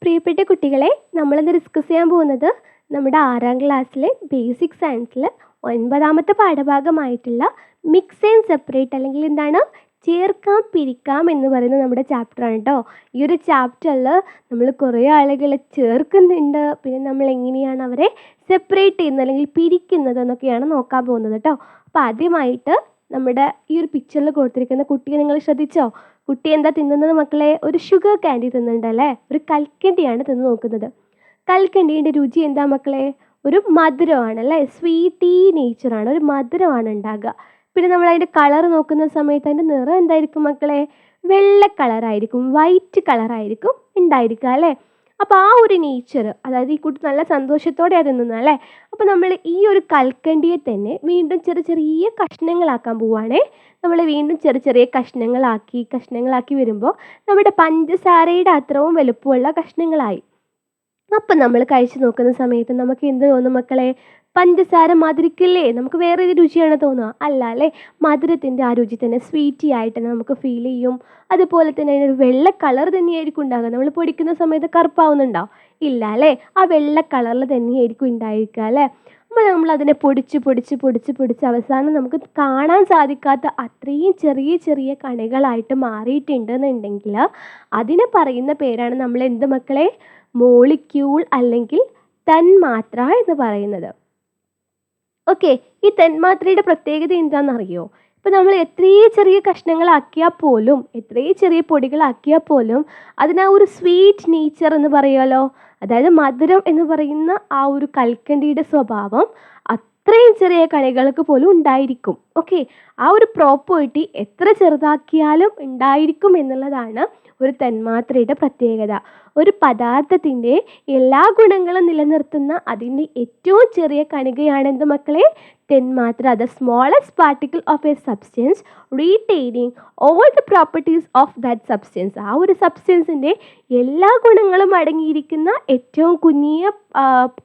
പ്രിയപ്പെട്ട കുട്ടികളെ, നമ്മളിന്ന് ഡിസ്കസ് ചെയ്യാൻ പോകുന്നത് നമ്മുടെ 6ാം ക്ലാസ്സിലെ ബേസിക് സയൻസിൽ 9ാമത്തെ പാഠഭാഗമായിട്ടുള്ള മിക്സ് ആൻഡ് സെപ്പറേറ്റ് അല്ലെങ്കിൽ എന്താണ് ചേർക്കാം പിരിക്കാം എന്ന് പറയുന്ന നമ്മുടെ ചാപ്റ്ററാണ് കേട്ടോ. ഈ ഒരു ചാപ്റ്ററിൽ നമ്മൾ കുറേ ആളുകളെ ചേർക്കുന്നുണ്ട്, പിന്നെ നമ്മൾ എങ്ങനെയാണ് അവരെ സെപ്പറേറ്റ് ചെയ്യുന്നത് അല്ലെങ്കിൽ പിരിക്കുന്നത് എന്നൊക്കെയാണ് നോക്കാൻ പോകുന്നത് കേട്ടോ. അപ്പോൾ ആദ്യമായിട്ട് നമ്മുടെ ഈ ഒരു പിക്ചറിൽ കൊടുത്തിരിക്കുന്ന കുട്ടിയെ നിങ്ങൾ ശ്രദ്ധിച്ചോ? കുട്ടി എന്താ തിന്നുന്നത് മക്കളെ? ഒരു ഷുഗർ ക്യാൻഡി തിന്നുന്നുണ്ടല്ലേ? ഒരു കൽക്കണ്ടിയാണ് തിന്ന് നോക്കുന്നത്. കൽക്കണ്ടീൻ്റെ രുചി എന്താ മക്കളെ? ഒരു മധുരമാണ് അല്ലേ? സ്വീറ്റി നേച്ചറാണ്, ഒരു മധുരമാണ് ഉണ്ടാകുക. പിന്നെ നമ്മൾ അതിൻ്റെ കളർ നോക്കുന്ന സമയത്ത് അതിൻ്റെ നിറം എന്തായിരിക്കും മക്കളെ? വെള്ള കളറായിരിക്കും, വൈറ്റ് കളറായിരിക്കും ഉണ്ടായിരിക്കുക അല്ലേ? അപ്പോൾ ആ ഒരു നേച്ചർ, അതായത് ഈ കുട്ടി നല്ല സന്തോഷത്തോടെ അത് തിന്നുന്നത് അല്ലേ? അപ്പോൾ നമ്മൾ ഈ ഒരു കൽക്കണ്ടിയെ തന്നെ വീണ്ടും ചെറിയ ചെറിയ കഷ്ണങ്ങളാക്കാൻ പോവുകയാണേ. നമ്മൾ വീണ്ടും ചെറിയ ചെറിയ കഷ്ണങ്ങളാക്കി വരുമ്പോൾ നമ്മുടെ പഞ്ചസാരയുടെ അത്രയും വലുപ്പമുള്ള കഷ്ണങ്ങളായി. അപ്പം നമ്മൾ കഴിച്ച് നോക്കുന്ന സമയത്ത് നമുക്ക് എന്ത് തോന്നും മക്കളെ? പഞ്ചസാര മധുരിക്കില്ലേ? നമുക്ക് വേറെ ഏത് രുചിയാണ് തോന്നുക? അല്ല അല്ലേ? മധുരത്തിൻ്റെ ആ രുചി തന്നെ സ്വീറ്റി ആയിട്ട് തന്നെ നമുക്ക് ഫീൽ ചെയ്യും. അതുപോലെ തന്നെ അതിനൊരു വെള്ള കളർ തന്നെയായിരിക്കും ഉണ്ടാകുക. നമ്മൾ പൊടിക്കുന്ന സമയത്ത് കറുപ്പാവുന്നുണ്ടോ? ഇല്ല അല്ലേ? ആ വെള്ള കളറിൽ തന്നെയായിരിക്കും ഉണ്ടായിരിക്കുക അല്ലേ? അപ്പോൾ നമ്മൾ അതിനെ പൊടിച്ച് അവസാനം നമുക്ക് കാണാൻ സാധിക്കാത്ത അത്രയും ചെറിയ ചെറിയ കണികളായിട്ട് മാറിയിട്ടുണ്ടെന്നുണ്ടെങ്കിൽ അതിനെ പറയുന്ന പേരാണ് നമ്മൾ എന്ത് മക്കളെ? മോളിക്യൂൾ അല്ലെങ്കിൽ തന്മാത്ര എന്ന് പറയുന്നത്. ഓക്കെ, ഈ തന്മാത്രയുടെ പ്രത്യേകത എന്താണെന്നറിയോ? ഇപ്പം നമ്മൾ എത്രയും ചെറിയ കഷ്ണങ്ങളാക്കിയാൽ പോലും, എത്രയും ചെറിയ പൊടികളാക്കിയാൽ പോലും അതിന് ആ ഒരു സ്വീറ്റ് നേച്ചർ എന്ന് പറയുമല്ലോ, അതായത് മധുരം എന്ന് പറയുന്ന ആ ഒരു കൽക്കണ്ടിയുടെ സ്വഭാവം അത്രയും ചെറിയ കണികൾക്ക് പോലും ഉണ്ടായിരിക്കും. ഓക്കെ, ആ ഒരു പ്രോപ്പർട്ടി എത്ര ചെറുതാക്കിയാലും ഉണ്ടായിരിക്കും എന്നുള്ളതാണ് ഒരു തന്മാത്രയുടെ പ്രത്യേകത. ഒരു പദാർത്ഥത്തിൻ്റെ എല്ലാ ഗുണങ്ങളും നിലനിർത്തുന്ന അതിൻ്റെ ഏറ്റവും ചെറിയ കണികയാണ് എന്ത് മക്കളെ? തന്മാത്ര. The smallest particle of A substance retaining all the properties of that substance. ആ ഒരു സബ്സ്റ്റൻസിൻ്റെ എല്ലാ ഗുണങ്ങളും അടങ്ങിയിരിക്കുന്ന ഏറ്റവും കുഞ്ഞിയ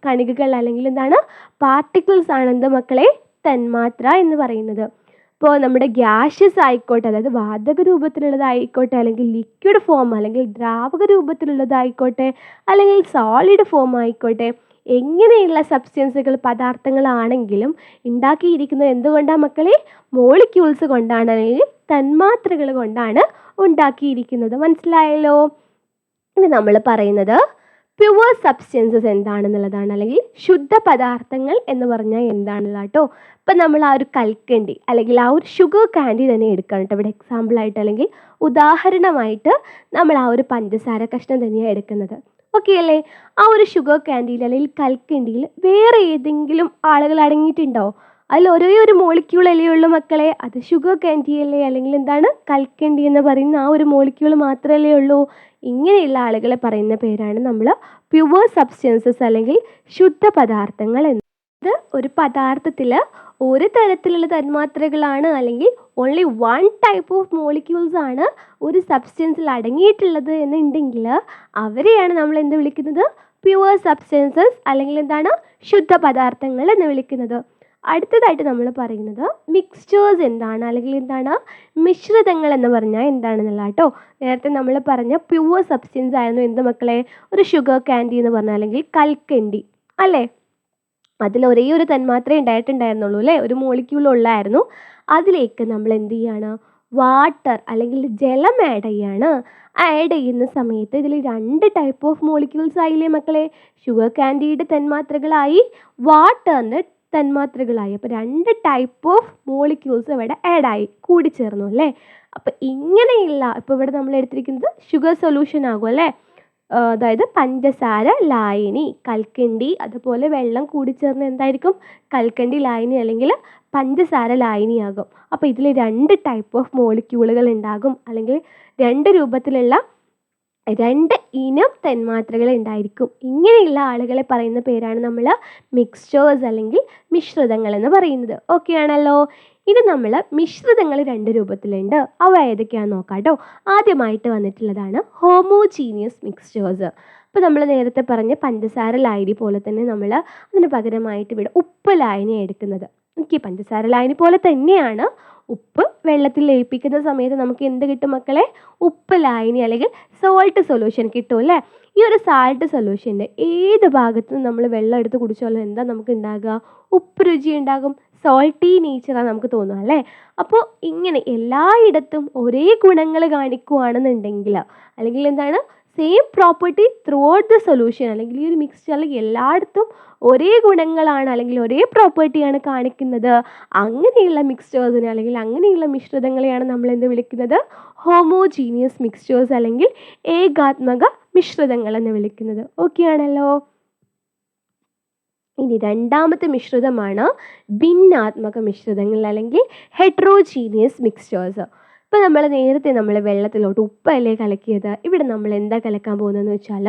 കണികകൾ അല്ലെങ്കിൽ എന്താണ് പാർട്ടിക്കിൾസ് ആണ് എന്ത് മക്കളെ? തന്മാത്ര എന്ന് പറയുന്നത്. ഇപ്പോൾ നമ്മുടെ ഗ്യാഷ്യസ് ആയിക്കോട്ടെ, അതായത് വാതക രൂപത്തിലുള്ളതായിക്കോട്ടെ, അല്ലെങ്കിൽ ലിക്വിഡ് ഫോം അല്ലെങ്കിൽ ദ്രാവക രൂപത്തിലുള്ളതായിക്കോട്ടെ, അല്ലെങ്കിൽ സോളിഡ് ഫോം ആയിക്കോട്ടെ, എങ്ങനെയുള്ള സബ്സ്റ്റൻസുകൾ പദാർത്ഥങ്ങളാണെങ്കിലും ഉണ്ടാക്കിയിരിക്കുന്നത് എന്തുകൊണ്ടാണ് മക്കളെ? മോളിക്യൂൾസ് കൊണ്ടാണ് അല്ലെങ്കിൽ തന്മാത്രകൾ കൊണ്ടാണ് ഉണ്ടാക്കിയിരിക്കുന്നത്. മനസ്സിലായല്ലോ? ഇനി നമ്മൾ പറയുന്നത് പ്യുവർ സബ്സ്റ്റൻസസ് എന്താണെന്നുള്ളതാണ്, അല്ലെങ്കിൽ ശുദ്ധ പദാർത്ഥങ്ങൾ എന്ന് പറഞ്ഞാൽ എന്താണെന്നുള്ള കേട്ടോ. ഇപ്പം നമ്മൾ ആ ഒരു കൽക്കണ്ടി അല്ലെങ്കിൽ ആ ഒരു ഷുഗർ കാൻഡി തന്നെ എടുക്കണം കേട്ടോ. ഇവിടെ എക്സാമ്പിളായിട്ട് അല്ലെങ്കിൽ ഉദാഹരണമായിട്ട് നമ്മൾ ആ ഒരു പഞ്ചസാര കഷ്ണം തന്നെയാണ് എടുക്കുന്നത്. ഓക്കെ അല്ലേ? ആ ഒരു ഷുഗർ കാൻഡിയിൽ അല്ലെങ്കിൽ കൽക്കണ്ടിയിൽ വേറെ ഏതെങ്കിലും ആളുകൾ അടങ്ങിയിട്ടുണ്ടോ? അതിൽ ഒരേ ഒരു മോളിക്യൂൾ അല്ലേ ഉള്ളൂ മക്കളെ? അത് ഷുഗർ കാൻഡി അല്ലേ? അല്ലെങ്കിൽ എന്താണ് കൽക്കണ്ടി എന്ന് പറയുന്ന ആ ഒരു മോളിക്യൂൾ മാത്രമല്ലേ ഉള്ളൂ? ഇങ്ങനെയുള്ള ആളുകളെ പറയുന്ന പേരാണ് നമ്മൾ പ്യുവർ സബ്സ്റ്റൻസസ് അല്ലെങ്കിൽ ശുദ്ധ പദാർത്ഥങ്ങൾ എന്ന്. ഇത് ഒരു പദാർത്ഥത്തിൽ ഒരു തരത്തിലുള്ള തന്മാത്രകളാണ് അല്ലെങ്കിൽ only one type of molecules ആണ് ഒരു സബ്സ്റ്റൻസിൽ അടങ്ങിയിട്ടുള്ളത് എന്നുണ്ടെങ്കിൽ അവരെയാണ് നമ്മൾ എന്ത് വിളിക്കുന്നത്? പ്യുവർ സബ്സ്റ്റൻസസ് അല്ലെങ്കിൽ എന്താണ് ശുദ്ധ പദാർത്ഥങ്ങൾ എന്ന് വിളിക്കുന്നത്. അടുത്തതായിട്ട് നമ്മൾ പറയുന്നത് മിക്സ്ചേഴ്സ് എന്താണ് അല്ലെങ്കിൽ എന്താണ് മിശ്രിതങ്ങൾ എന്ന് പറഞ്ഞാൽ എന്താണെന്നുള്ള കേട്ടോ. നേരത്തെ നമ്മൾ പറഞ്ഞ പ്യുവർ സബ്സ്റ്റൻസ് ആയിരുന്നു എന്ത് മക്കളെ? ഒരു ഷുഗർ കാൻഡി എന്ന് പറഞ്ഞാൽ അല്ലെങ്കിൽ കൽക്കണ്ടി അല്ലേ? അതിൽ ഒരേ ഒരു തന്മാത്രേ ഉണ്ടായിട്ടുണ്ടായിരുന്നുള്ളൂ അല്ലേ? ഒരു മോളിക്യൂൾ ഉള്ളായിരുന്നു. അതിലേക്ക് നമ്മൾ എന്ത് ചെയ്യാണ്? വാട്ടർ അല്ലെങ്കിൽ ജലം ആഡ് ചെയ്യാണ്. ആഡ് ചെയ്യുന്ന സമയത്ത് ഇതിൽ 2 ടൈപ്പ് ഓഫ് മോളിക്യൂൾസ് ആയില്ലേ മക്കളെ? ഷുഗർ കാൻഡിയുടെ തന്മാത്രകളായി, വാട്ടറിൻ്റെ തന്മാത്രകളായി. അപ്പോൾ 2 ടൈപ്പ് ഓഫ് മോളിക്യൂൾസ് ഇവിടെ ആഡായി, കൂടിച്ചേർന്നു അല്ലേ? അപ്പോൾ ഇങ്ങനെയുള്ള, ഇപ്പോൾ ഇവിടെ നമ്മൾ എടുത്തിരിക്കുന്നത് ഷുഗർ സൊല്യൂഷൻ ആകും അല്ലേ? അതായത് പഞ്ചസാര ലായനി, കൽക്കണ്ടി, അതുപോലെ വെള്ളം കൂടിച്ചേർന്ന് എന്തായിരിക്കും? കൽക്കണ്ടി ലായനി അല്ലെങ്കിൽ പഞ്ചസാര ലായനിയാകും. അപ്പോൾ ഇതിൽ 2 ടൈപ്പ് ഓഫ് മോളിക്യൂളുകൾ ഉണ്ടാകും, അല്ലെങ്കിൽ 2 രൂപത്തിലുള്ള 2 ഇനം തന്മാത്രകൾ ഉണ്ടായിരിക്കും. ഇങ്ങനെയുള്ള ആളുകളെ പറയുന്ന പേരാണ് നമ്മൾ മിക്സ്ചേഴ്സ് അല്ലെങ്കിൽ മിശ്രിതങ്ങൾ എന്ന് പറയുന്നത്. ഓക്കെ ആണല്ലോ? ഇനി നമ്മൾ മിശ്രിതങ്ങൾ 2 രൂപത്തിലുണ്ട്. അവ ഏതൊക്കെയാണെന്ന് നോക്കാം കേട്ടോ. ആദ്യമായിട്ട് വന്നിട്ടുള്ളതാണ് ഹോമോജീനിയസ് മിക്സ്ചേഴ്സ്. അപ്പോൾ നമ്മൾ നേരത്തെ പറഞ്ഞ പഞ്ചസാര ലായനി പോലെ തന്നെ നമ്മൾ അതിന് പകരമായിട്ട് ഇവിടെ ഉപ്പ് ലായനി എടുക്കുന്നത്. ഓക്കെ, പഞ്ചസാര ലായനി പോലെ തന്നെയാണ് ഉപ്പ് വെള്ളത്തിൽ ലയിപ്പിക്കുന്ന സമയത്ത് നമുക്ക് എന്ത് കിട്ടും മക്കളെ? ഉപ്പ് ലായനി അല്ലെങ്കിൽ സോൾട്ട് സൊല്യൂഷൻ കിട്ടും അല്ലേ? ഈ ഒരു സാൾട്ട് സൊല്യൂഷൻ്റെ ഏത് ഭാഗത്ത് നിന്ന് നമ്മൾ വെള്ളം എടുത്ത് കുടിച്ചാലും എന്താ നമുക്ക് ഉണ്ടാകുക? ഉപ്പ് രുചി ഉണ്ടാകും. സോൾട്ടി നേച്ചറാണ് നമുക്ക് തോന്നുക അല്ലേ? അപ്പോൾ ഇങ്ങനെ എല്ലായിടത്തും ഒരേ ഗുണങ്ങൾ കാണിക്കുകയാണെന്നുണ്ടെങ്കിൽ, അല്ലെങ്കിൽ എന്താണ്, same property through out the solution, അല്ലെങ്കിൽ ഈ ഒരു മിക്സ്ചറിൽ എല്ലായിടത്തും ഒരേ ഗുണങ്ങളാണ് അല്ലെങ്കിൽ ഒരേ പ്രോപ്പർട്ടിയാണ് കാണിക്കുന്നത്, അങ്ങനെയുള്ള മിക്സ്ചേഴ്സിനെ അല്ലെങ്കിൽ അങ്ങനെയുള്ള മിശ്രിതങ്ങളെയാണ് നമ്മൾ എന്ത് വിളിക്കുന്നത്? ഹോമോജീനിയസ് മിക്സ്ചേഴ്സ് അല്ലെങ്കിൽ ഏകാത്മക മിശ്രിതങ്ങൾ എന്ന് വിളിക്കുന്നത്. ഓക്കെ ആണല്ലോ? ഇനി രണ്ടാമത്തെ മിശ്രിതമാണ് ഭിന്നാത്മക മിശ്രിതങ്ങൾ അല്ലെങ്കിൽ ഹെട്രോജീനിയസ് മിക്സ്ചേഴ്സ്. ഇപ്പോൾ നേരത്തെ നമ്മൾ വെള്ളത്തിലോട്ട് ഉപ്പല്ലേ കലക്കിയത്, ഇവിടെ നമ്മൾ എന്താ കലക്കാൻ പോകുന്നതെന്ന് വെച്ചാൽ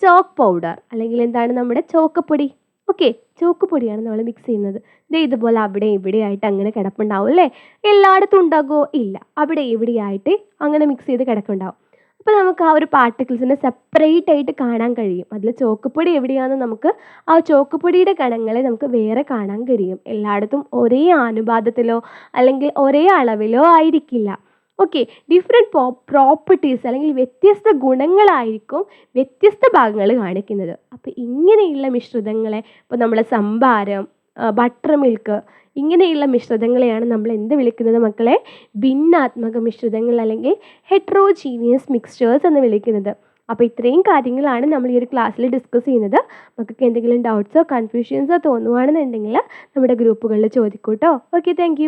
ചോക്ക് പൗഡർ അല്ലെങ്കിൽ എന്താണ് നമ്മുടെ ചോക്കപ്പൊടി. ഓക്കെ, ചോക്കപ്പൊടിയാണ് നമ്മൾ മിക്സ് ചെയ്യുന്നത്. ഇതുപോലെ അവിടെ ഇവിടെ ആയിട്ട് അങ്ങനെ കിടപ്പുണ്ടാവും അല്ലേ? എല്ലായിടത്തും ഉണ്ടാകുമോ? ഇല്ല, അവിടെ ഇവിടെ ആയിട്ട് അങ്ങനെ മിക്സ് ചെയ്ത് കിടക്കുന്നുണ്ടാവും. അപ്പോൾ നമുക്ക് ആ ഒരു പാർട്ടിക്കിൾസിനെ സെപ്പറേറ്റ് ആയിട്ട് കാണാൻ കഴിയും. അതിൽ ചോക്കപ്പൊടി എവിടെയാണെന്ന് നമുക്ക് ആ ചോക്കപ്പൊടിയുടെ കണങ്ങളെ നമുക്ക് വേറെ കാണാൻ കഴിയും. എല്ലായിടത്തും ഒരേ അനുപാതത്തിലോ അല്ലെങ്കിൽ ഒരേ അളവിലോ ആയിരിക്കില്ല. ഓക്കെ, ഡിഫറെൻറ്റ് പ്രോപ്പർട്ടീസ് അല്ലെങ്കിൽ വ്യത്യസ്ത ഗുണങ്ങളായിരിക്കും വ്യത്യസ്ത ഭാഗങ്ങൾ കാണിക്കുന്നത്. അപ്പോൾ ഇങ്ങനെയുള്ള മിശ്രിതങ്ങളെ ഇപ്പോൾ നമ്മൾ സംഭാരം, ബട്ടർ മിൽക്ക്, ഇങ്ങനെയുള്ള മിശ്രിതങ്ങളെയാണ് നമ്മൾ എന്ത് വിളിക്കുന്നത് മക്കളെ? ഭിന്നാത്മക മിശ്രിതങ്ങൾ അല്ലെങ്കിൽ ഹെട്രോജീനിയസ് മിക്സ്ചേഴ്സ് എന്ന് വിളിക്കുന്നത്. അപ്പോൾ ഇത്രയും കാര്യങ്ങളാണ് നമ്മൾ ഈ ഒരു ക്ലാസ്സിൽ ഡിസ്കസ് ചെയ്യുന്നത്. നമുക്ക് എന്തെങ്കിലും ഡൗട്ട്സോ കൺഫ്യൂഷൻസോ തോന്നുവാണെന്നുണ്ടെങ്കിൽ നമ്മുടെ ഗ്രൂപ്പുകളിൽ ചോദിക്കൂട്ടോ. Okay, thank